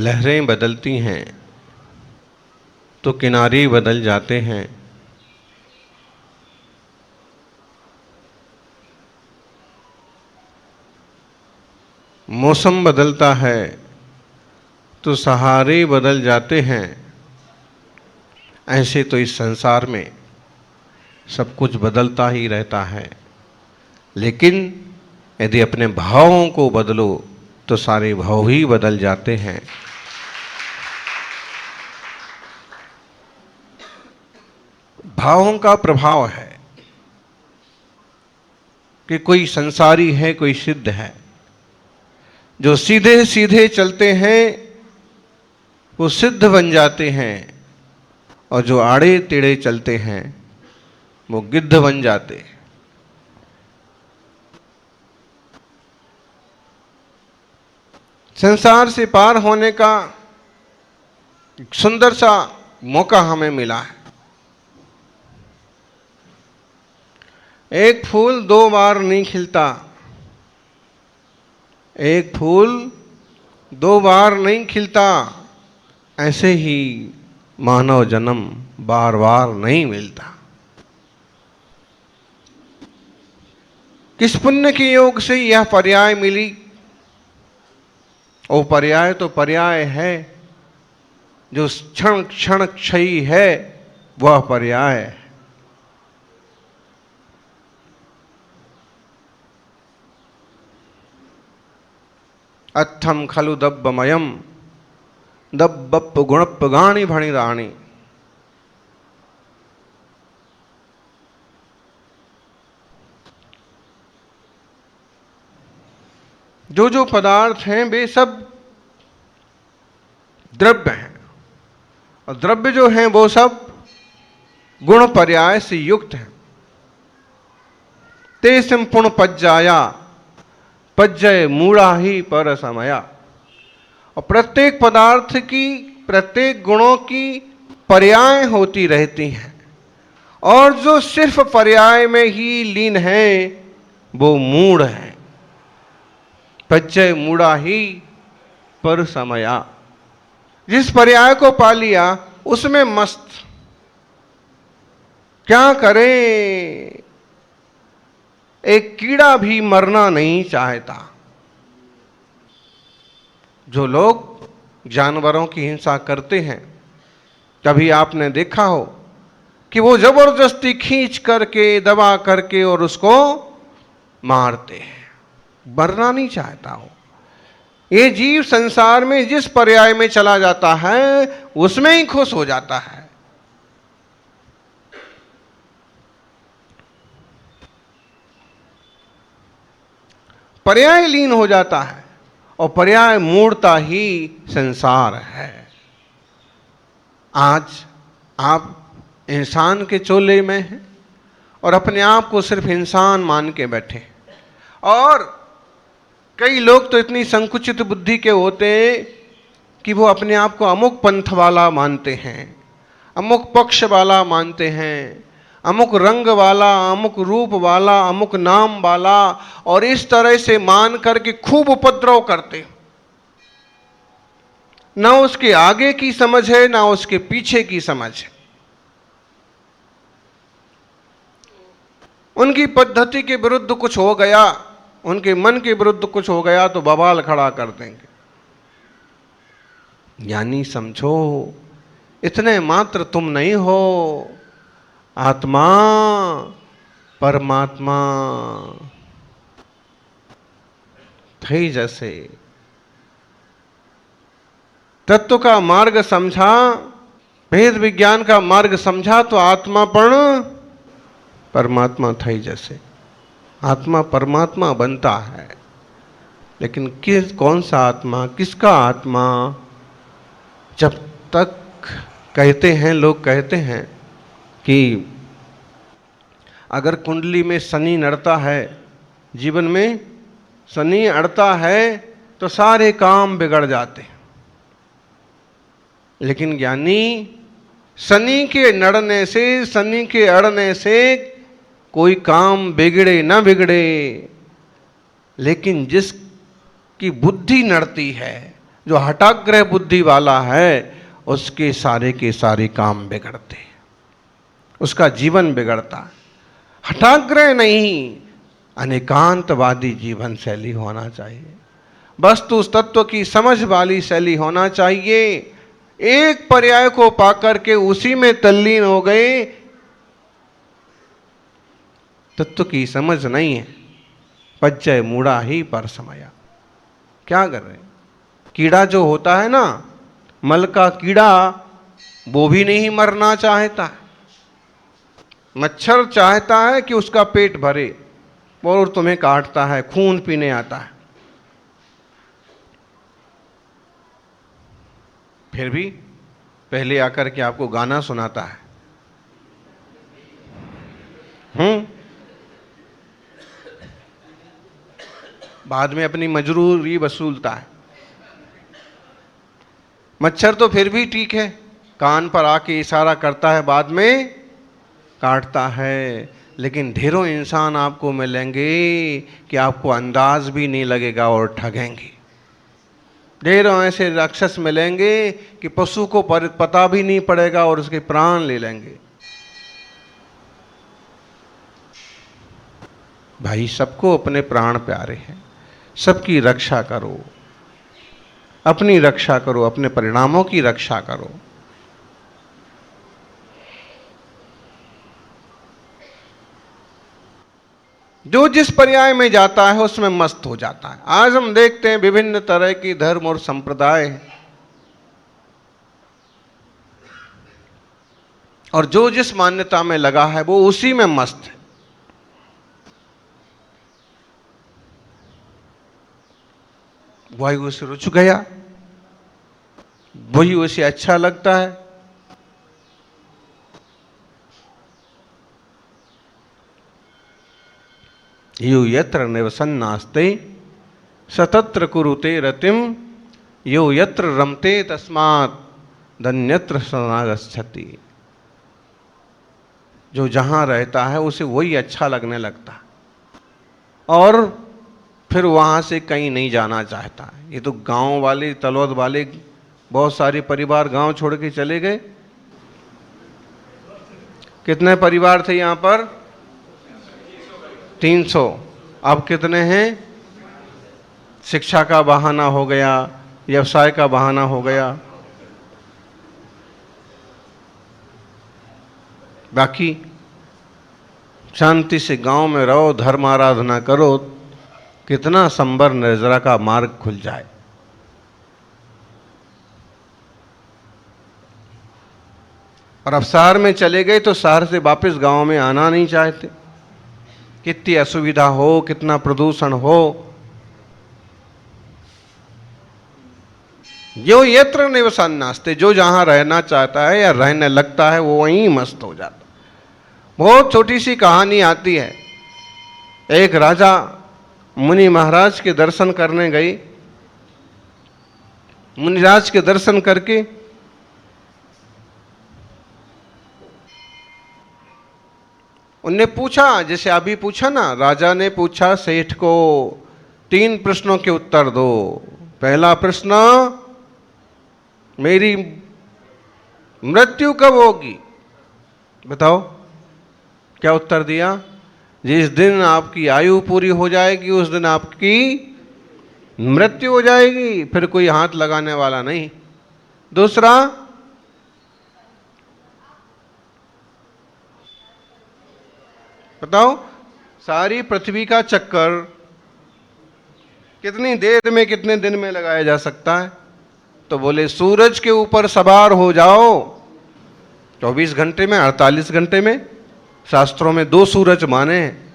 लहरें बदलती हैं तो किनारे बदल जाते हैं। मौसम बदलता है तो सहारे बदल जाते हैं। ऐसे तो इस संसार में सब कुछ बदलता ही रहता है, लेकिन यदि अपने भावों को बदलो तो सारे भाव ही बदल जाते हैं। भावों का प्रभाव है कि कोई संसारी है, कोई सिद्ध है। जो सीधे सीधे चलते हैं वो सिद्ध बन जाते हैं, और जो आड़े टेढ़े चलते हैं वो गिद्ध बन जाते हैं। संसार से पार होने का एक सुंदर सा मौका हमें मिला है। एक फूल दो बार नहीं खिलता, एक फूल दो बार नहीं खिलता, ऐसे ही मानव जन्म बार बार नहीं मिलता। किस पुण्य के योग से यह पर्याय मिली? वो पर्याय तो पर्याय है, जो क्षण क्षण क्षयी है वह पर्याय है। अत्थम खलु दब्बमयम दब्बप गुणप गाणी भणिराणी। जो जो पदार्थ हैं वे सब द्रव्य हैं, और द्रव्य जो हैं वो सब गुण पर्याय से युक्त हैं। ते संपूर्ण पज्जाया पज्जय मूढ़ा ही पर समया। और प्रत्येक पदार्थ की, प्रत्येक गुणों की पर्याय होती रहती हैं, और जो सिर्फ पर्याय में ही लीन है वो मूढ़ है। पज्जय मूढ़ा ही पर समया। जिस पर्याय को पा लिया उसमें मस्त। क्या करें, एक कीड़ा भी मरना नहीं चाहता। जो लोग जानवरों की हिंसा करते हैं, कभी आपने देखा हो कि वो जबरदस्ती खींच करके, दबा करके और उसको मारते हैं। मरना नहीं चाहता हो। ये जीव संसार में जिस पर्याय में चला जाता है उसमें ही खुश हो जाता है। पर्याय लीन हो जाता है, और पर्याय मूढ़ता ही संसार है। आज आप इंसान के चोले में हैं और अपने आप को सिर्फ इंसान मान के बैठे। और कई लोग तो इतनी संकुचित बुद्धि के होते हैं कि वो अपने आप को अमुक पंथ वाला मानते हैं, अमुक पक्ष वाला मानते हैं, अमुक रंग वाला, अमुक रूप वाला, अमुक नाम वाला, और इस तरह से मान करके खूब उपद्रव करते। ना उसके आगे की समझ है, ना उसके पीछे की समझ है। उनकी पद्धति के विरुद्ध कुछ हो गया, उनके मन के विरुद्ध कुछ हो गया तो बवाल खड़ा कर देंगे। यानी समझो, इतने मात्र तुम नहीं हो, आत्मा परमात्मा थई जैसे। तत्व का मार्ग समझा, भेद विज्ञान का मार्ग समझा तो आत्मा पण परमात्मा थई जैसे। आत्मा परमात्मा बनता है, लेकिन कौन सा आत्मा, किसका आत्मा? जब तक कहते हैं, लोग कहते हैं कि अगर कुंडली में शनि नड़ता है, जीवन में शनि अड़ता है तो सारे काम बिगड़ जाते हैं। लेकिन ज्ञानी शनि के नड़ने से, शनि के अड़ने से कोई काम बिगड़े न बिगड़े, लेकिन जिसकी बुद्धि नड़ती है, जो हठाग्रह बुद्धि वाला है उसके सारे के सारे काम बिगड़ते हैं, उसका जीवन बिगड़ता है। हठाग्रह नहीं, अनेकांतवादी जीवन शैली होना चाहिए, वस्तु तत्व की समझ वाली शैली होना चाहिए। एक पर्याय को पाकर के उसी में तल्लीन हो गए, तत्व की समझ नहीं है, पज्जय मूढ़ा ही पर समया। क्या कर रहे हैं? कीड़ा जो होता है ना, मल का कीड़ा, वो भी नहीं मरना चाहता। मच्छर चाहता है कि उसका पेट भरे और तुम्हें काटता है, खून पीने आता है। फिर भी पहले आकर के आपको गाना सुनाता है, बाद में अपनी मजरूरी वसूलता है। मच्छर तो फिर भी ठीक है, कान पर आके इशारा करता है, बाद में काटता है। लेकिन ढेरों इंसान आपको मिलेंगे कि आपको अंदाज भी नहीं लगेगा और ठगेंगे। ढेरों ऐसे राक्षस मिलेंगे कि पशु को पता भी नहीं पड़ेगा और उसके प्राण ले लेंगे। भाई, सबको अपने प्राण प्यारे हैं, सबकी रक्षा करो, अपनी रक्षा करो, अपने परिणामों की रक्षा करो। जो जिस पर्याय में जाता है उसमें मस्त हो जाता है। आज हम देखते हैं विभिन्न तरह की धर्म और संप्रदाय, और जो जिस मान्यता में लगा है वो उसी में मस्त है। वही उसे रुच गया, वही उसे अच्छा लगता है। यो यत्र निवसन्नास्ते सतत्र कुरुते रतिम, यो यत्र रमते तस्मात् धन्यत्र सनागच्छति। जो जहां रहता है उसे वही अच्छा लगने लगता है और फिर वहां से कहीं नहीं जाना चाहता है। ये तो गांव वाले, तलौद वाले, बहुत सारे परिवार गांव छोड़ के चले गए। कितने परिवार थे यहां पर? 300। अब कितने हैं? शिक्षा का बहाना हो गया, व्यवसाय का बहाना हो गया। बाकी शांति से गांव में रहो, धर्म आराधना करो, कितना संबर निर्जरा का मार्ग खुल जाए। और अब शहर में चले गए तो शहर से वापस गांव में आना नहीं चाहते। कितनी असुविधा हो, कितना प्रदूषण हो। जो यत्र निवसन्नास्ते, जो जहां रहना चाहता है या रहने लगता है वो वहीं मस्त हो जाता। बहुत छोटी सी कहानी आती है। एक राजा मुनि महाराज के दर्शन करने गई। मुनिराज के दर्शन करके उनने पूछा, जैसे अभी पूछा ना, राजा ने पूछा सेठ को 3 प्रश्नों के उत्तर दो। पहला प्रश्न, मेरी मृत्यु कब होगी? बताओ क्या उत्तर दिया? जिस दिन आपकी आयु पूरी हो जाएगी उस दिन आपकी मृत्यु हो जाएगी, फिर कोई हाथ लगाने वाला नहीं। दूसरा, बताओ सारी पृथ्वी का चक्कर कितनी देर में, कितने दिन में लगाया जा सकता है? तो बोले सूरज के ऊपर सवार हो जाओ 24 घंटे में, 48 घंटे में। शास्त्रों में 2 सूरज माने हैं,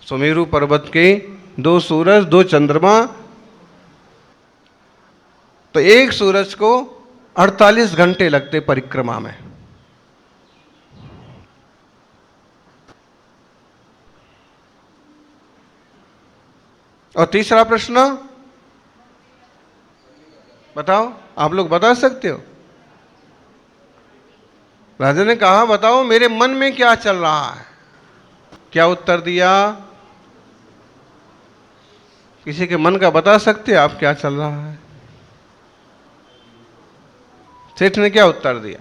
सुमेरु पर्वत के 2 सूरज, 2 चंद्रमा। तो एक सूरज को 48 घंटे लगते परिक्रमा में। और तीसरा प्रश्न बताओ, आप लोग बता सकते हो? राजा ने कहा बताओ मेरे मन में क्या चल रहा है। क्या उत्तर दिया? किसी के मन का बता सकते हैं आप क्या चल रहा है? सेठ ने क्या उत्तर दिया?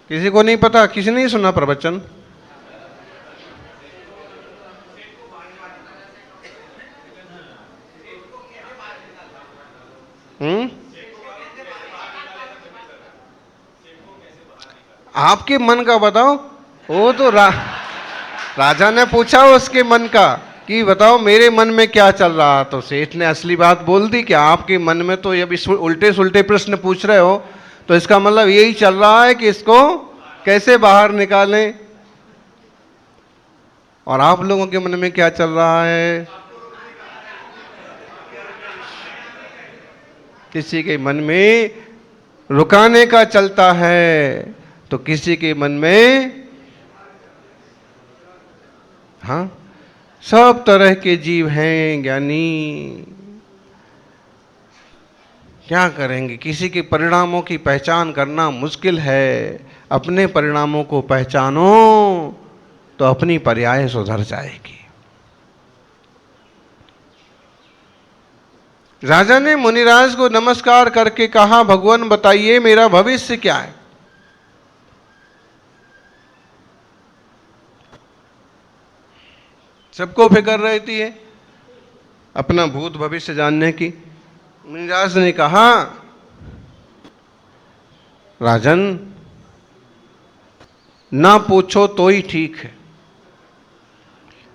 किसी को नहीं पता? किसी ने नहीं सुना प्रवचन? आपके मन का बताओ। वो तो राजा ने पूछा उसके मन का कि बताओ मेरे मन में क्या चल रहा, तो सेठ ने असली बात बोल दी कि आपके मन में तो ये उल्टे सुल्टे प्रश्न पूछ रहे हो, तो इसका मतलब यही चल रहा है कि इसको कैसे बाहर निकालें। और आप लोगों के मन में क्या चल रहा है? किसी के मन में रुकाने का चलता है, तो किसी के मन में, हाँ, सब तरह के जीव हैं ज्ञानी। क्या करेंगे? किसी के परिणामों की पहचान करना मुश्किल है। अपने परिणामों को पहचानो तो अपनी पर्याय सुधर जाएगी। राजा ने मुनिराज को नमस्कार करके कहा, भगवान बताइए मेरा भविष्य क्या है? सबको फिक्र रहती है अपना भूत भविष्य जानने की। मुनिराज ने कहा, राजन ना पूछो तो ही ठीक है,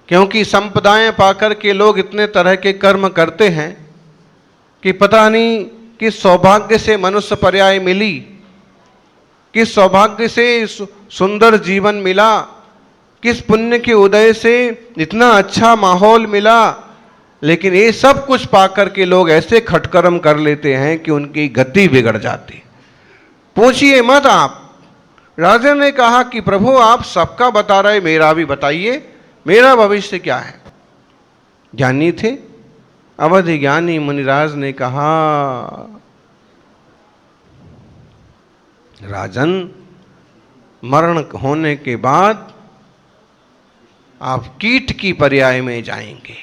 क्योंकि संपदाएं पाकर के लोग इतने तरह के कर्म करते हैं कि पता नहीं किस सौभाग्य से मनुष्य पर्याय मिली, किस सौभाग्य से सुंदर जीवन मिला, किस पुण्य के उदय से इतना अच्छा माहौल मिला, लेकिन ये सब कुछ पाकर के लोग ऐसे खटकर्म कर लेते हैं कि उनकी गति बिगड़ जाती। पूछिए मत आप। राजा ने कहा कि प्रभु आप सबका बता रहे, मेरा भी बताइए, मेरा भविष्य क्या है? ज्ञानी थे, अवधि ज्ञानी मुनिराज ने कहा, राजन मरण होने के बाद आप कीट की पर्याय में जाएंगे,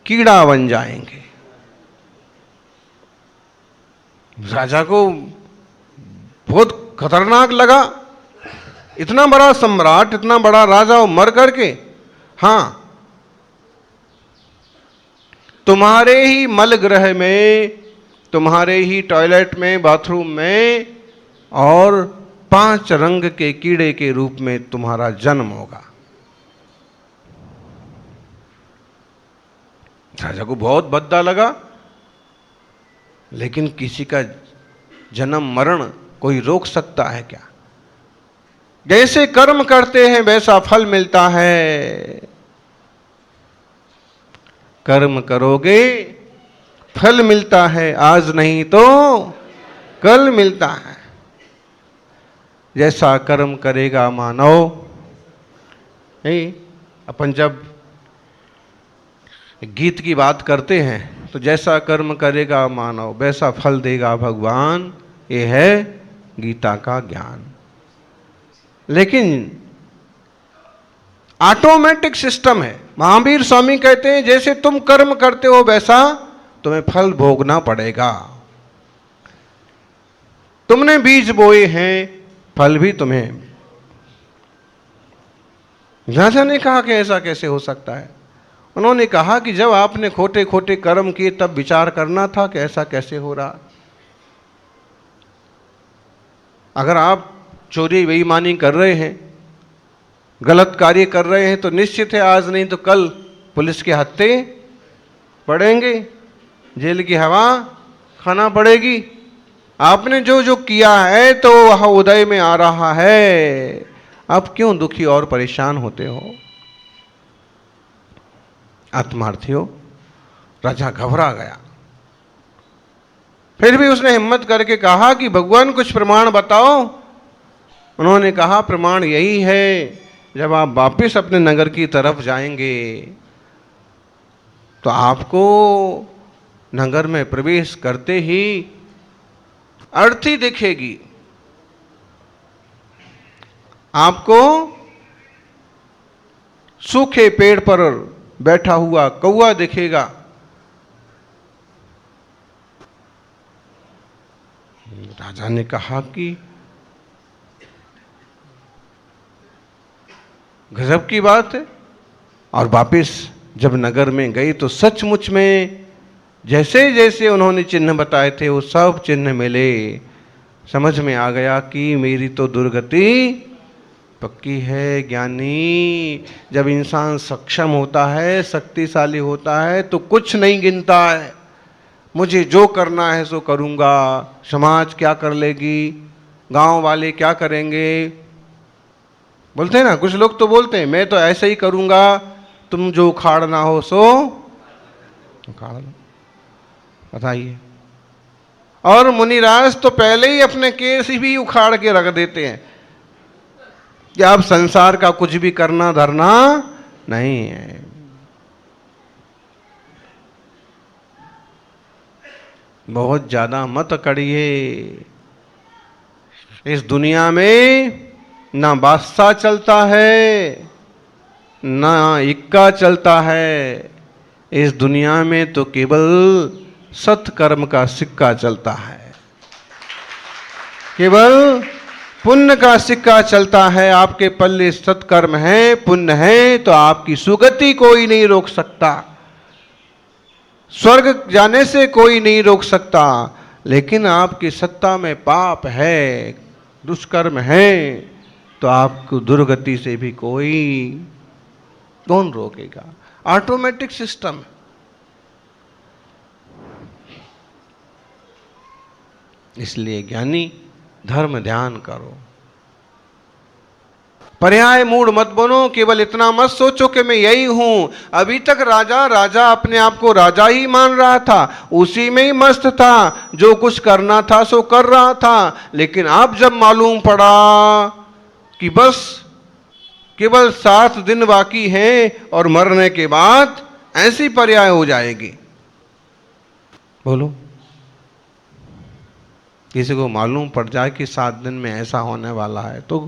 कीड़ा बन जाएंगे। राजा को बहुत खतरनाक लगा, इतना बड़ा सम्राट, इतना बड़ा राजा वो मर करके, हाँ, तुम्हारे ही मल ग्रह में, तुम्हारे ही टॉयलेट में, बाथरूम में, और 5 रंग के कीड़े के रूप में तुम्हारा जन्म होगा। राजा को बहुत भद्दा लगा, लेकिन किसी का जन्म मरण कोई रोक सकता है क्या? जैसे कर्म करते हैं वैसा फल मिलता है। कर्म करोगे फल मिलता है, आज नहीं तो कल मिलता है। जैसा कर्म करेगा मानव, अपन जब गीत की बात करते हैं तो जैसा कर्म करेगा मानव वैसा फल देगा भगवान, ये है गीता का ज्ञान। लेकिन ऑटोमेटिक सिस्टम है। महावीर स्वामी कहते हैं जैसे तुम कर्म करते हो वैसा तुम्हें फल भोगना पड़ेगा। तुमने बीज बोए हैं, फल भी तुम्हें। राजा ने कहा कि ऐसा कैसे हो सकता है? उन्होंने कहा कि जब आपने खोटे खोटे कर्म किए तब विचार करना था कि ऐसा कैसे हो रहा। अगर आप चोरी बेईमानी कर रहे हैं, गलत कार्य कर रहे हैं, तो निश्चित है आज नहीं तो कल पुलिस के हत्थे पड़ेंगे, जेल की हवा खाना पड़ेगी। आपने जो जो किया है तो वह उदय में आ रहा है। अब क्यों दुखी और परेशान होते हो? आत्मार्थियों, राजा घबरा गया। फिर भी उसने हिम्मत करके कहा कि भगवान कुछ प्रमाण बताओ। उन्होंने कहा प्रमाण यही है, जब आप वापिस अपने नगर की तरफ जाएंगे तो आपको नगर में प्रवेश करते ही अर्थी दिखेगी। आपको सूखे पेड़ पर बैठा हुआ कौवा दिखेगा। राजा ने कहा कि गजब की बात है। और वापिस जब नगर में गए तो सचमुच में जैसे जैसे उन्होंने चिन्ह बताए थे वो सब चिन्ह मिले। समझ में आ गया कि मेरी तो दुर्गति पक्की है। ज्ञानी जब इंसान सक्षम होता है, शक्तिशाली होता है तो कुछ नहीं गिनता है। मुझे जो करना है सो करूँगा, समाज क्या कर लेगी, गांव वाले क्या करेंगे। बोलते हैं ना, कुछ लोग तो बोलते हैं मैं तो ऐसे ही करूँगा, तुम जो उखाड़ना हो सो उखाड़ लो। बताइए। और मुनिराज तो पहले ही अपने केस भी उखाड़ के रख देते हैं कि अब संसार का कुछ भी करना धरना नहीं है। बहुत ज्यादा मत कड़िए। इस दुनिया में ना बादशाह चलता है ना इक्का चलता है। इस दुनिया में तो केवल सत्कर्म का सिक्का चलता है, केवल पुण्य का सिक्का चलता है। आपके पल्ले सत्कर्म है, पुण्य है तो आपकी सुगति कोई नहीं रोक सकता, स्वर्ग जाने से कोई नहीं रोक सकता। लेकिन आपकी सत्ता में पाप है, दुष्कर्म है तो आपको दुर्गति से भी कोई कौन रोकेगा। Automatic system. इसलिए ज्ञानी धर्म ध्यान करो, पर्याय मूड मत बनो। केवल इतना मत सोचो कि मैं यही हूं। अभी तक राजा अपने आप को राजा ही मान रहा था, उसी में ही मस्त था, जो कुछ करना था सो कर रहा था। लेकिन अब जब मालूम पड़ा कि बस केवल 7 दिन बाकी हैं और मरने के बाद ऐसी पर्याय हो जाएगी। बोलो, किसी को मालूम पड़ जाए कि 7 दिन में ऐसा होने वाला है तो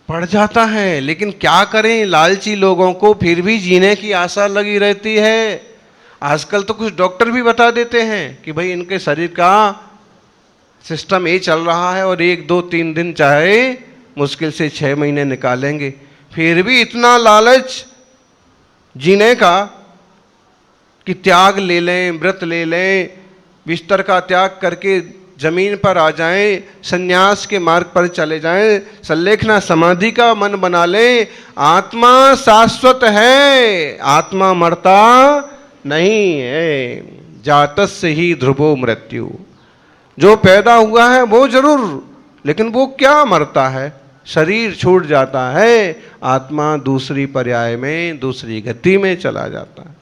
पड़ जाता है। लेकिन क्या करें, लालची लोगों को फिर भी जीने की आशा लगी रहती है। आजकल तो कुछ डॉक्टर भी बता देते हैं कि भाई इनके शरीर का सिस्टम ये चल रहा है और 1, 2, 3 दिन चाहे मुश्किल से 6 महीने निकालेंगे। फिर भी इतना लालच जीने का कि त्याग ले लें, व्रत ले लें, बिस्तर का त्याग करके जमीन पर आ जाएं, संन्यास के मार्ग पर चले जाएं, संलेखना समाधि का मन बना लें। आत्मा शाश्वत है, आत्मा मरता नहीं है। जातस्य ही ध्रुवो मृत्यु। जो पैदा हुआ है वो जरूर, लेकिन वो क्या मरता है, शरीर छूट जाता है, आत्मा दूसरी पर्याय में दूसरी गति में चला जाता है।